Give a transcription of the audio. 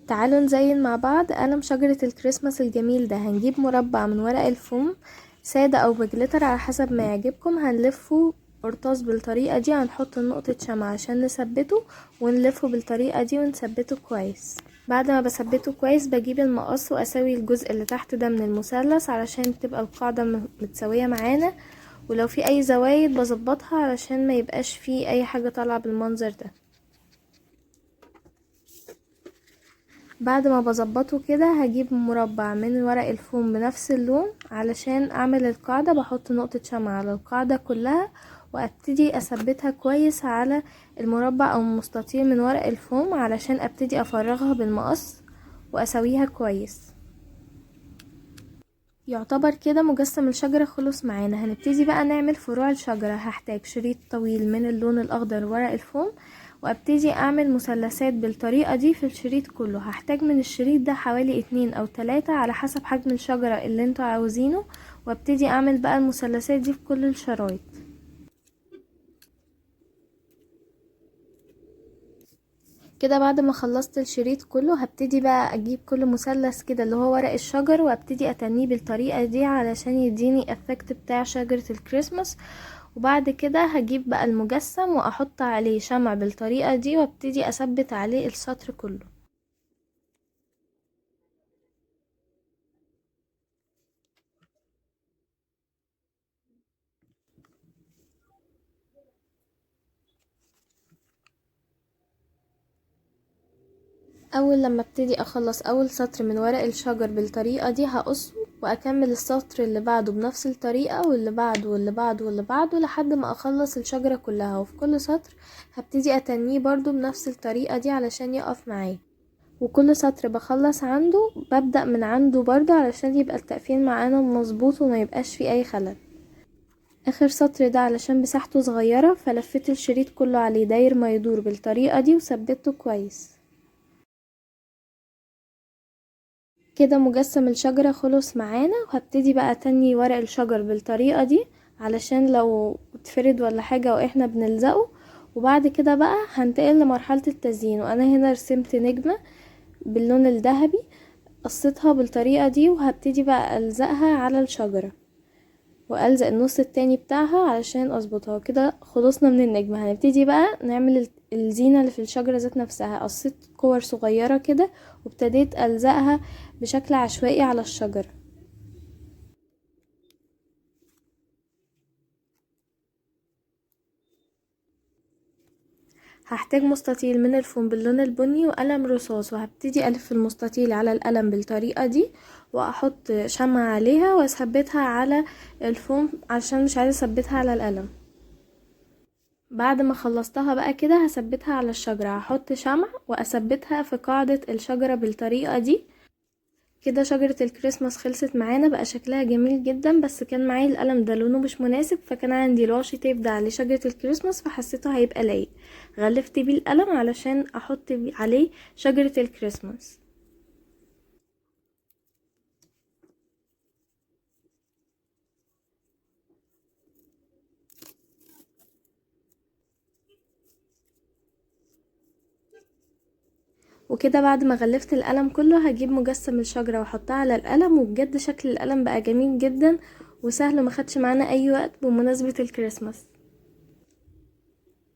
تعالوا نزين مع بعض قلم شجرة الكريسماس الجميل ده. هنجيب مربع من ورق الفوم سادة او بجلتر على حسب ما يعجبكم. هنلفه قرطاس بالطريقة دي، هنحط نقطة شمع عشان نثبته، ونلفه بالطريقة دي ونثبته كويس. بعد ما بثبته كويس بجيب المقص واسوي الجزء اللي تحت ده من المثلث علشان تبقى القاعدة متساوية معانا، ولو في اي زوايد بظبطها علشان ما يبقاش فيه اي حاجة طالعة بالمنظر ده. بعد ما بظبطه كده هجيب مربع من ورق الفوم بنفس اللون علشان اعمل القاعدة. بحط نقطة شمع على القاعدة كلها وابتدي اثبتها كويس على المربع او المستطيل من ورق الفوم علشان ابتدي افرغها بالمقص واسويها كويس. يعتبر كده مجسم الشجرة خلص معانا. هنبتدي بقى نعمل فروع الشجرة. هحتاج شريط طويل من اللون الاخضر ورق الفوم، وابتدي اعمل مثلثات بالطريقة دي في الشريط كله. هحتاج من الشريط ده حوالي 2 أو 3 على حسب حجم الشجرة اللي انتوا عاوزينه، وابتدي اعمل بقى المثلثات دي في كل الشرايط. كده بعد ما خلصت الشريط كله هبتدي بقى اجيب كل مثلث كده اللي هو ورق الشجر وابتدي اتنيه بالطريقة دي علشان يديني افكت بتاع شجرة الكريسماس. وبعد كده هجيب بقى المجسم واحط عليه شمع بالطريقة دي وابتدي اثبت عليه السطر كله. اول لما ابتدي اخلص اول سطر من ورق الشجر بالطريقة دي هقصه واكمل السطر اللي بعده بنفس الطريقة، واللي بعده واللي بعده واللي بعده لحد ما اخلص الشجرة كلها. وفي كل سطر هبتدي اتنيه برضو بنفس الطريقة دي علشان يقف معايا. وكل سطر بخلص عنده ببدأ من عنده برضو علشان يبقى التقفيل معانا مظبوط وما يبقاش فيه اي خلل. اخر سطر ده علشان مساحته صغيرة فلفيت الشريط كله عليه داير ما يدور بالطريقة دي وثبته كويس. كده مجسم الشجرة خلص معانا، وهبتدي بقى اتني ورق الشجر بالطريقة دي علشان لو اتفرد ولا حاجة واحنا بنلزقه. وبعد كده بقى هنتقل لمرحلة التزيين، وانا هنا رسمت نجمة باللون الذهبي قصيتها بالطريقة دي، وهبتدي بقى الزقها على الشجرة والزق النص التاني بتاعها علشان اظبطها. كده خلصنا من النجمة. هنبتدي بقى نعمل الزينة اللي في الشجرة ذات نفسها. قصيت كور صغيرة كده وابتديت الزقها بشكل عشوائي على الشجرة. هحتاج مستطيل من الفوم باللون البني وقلم رصاص، وهبتدي الف المستطيل على القلم بالطريقة دي واحط شمعة عليها واثبتها على الفوم عشان مش عايزة اثبتها على القلم. بعد ما خلصتها بقى كده هثبتها على الشجرة. هحط شمع واثبتها في قاعدة الشجرة بالطريقة دي. كده شجرة الكريسماس خلصت معانا، بقى شكلها جميل جدا. بس كان معايا القلم ده لونه مش مناسب، فكان عندي الواشي تيب ده عليه شجرة الكريسماس فحسيته هيبقى لايق. غلفت بيه القلم علشان احط عليه شجرة الكريسماس. وكده بعد ما غلفت القلم كله هجيب مجسم الشجرة واحطها على القلم، وبجد شكل القلم بقى جميل جدا وسهل، ما خدش معانا اي وقت بمناسبة الكريسماس.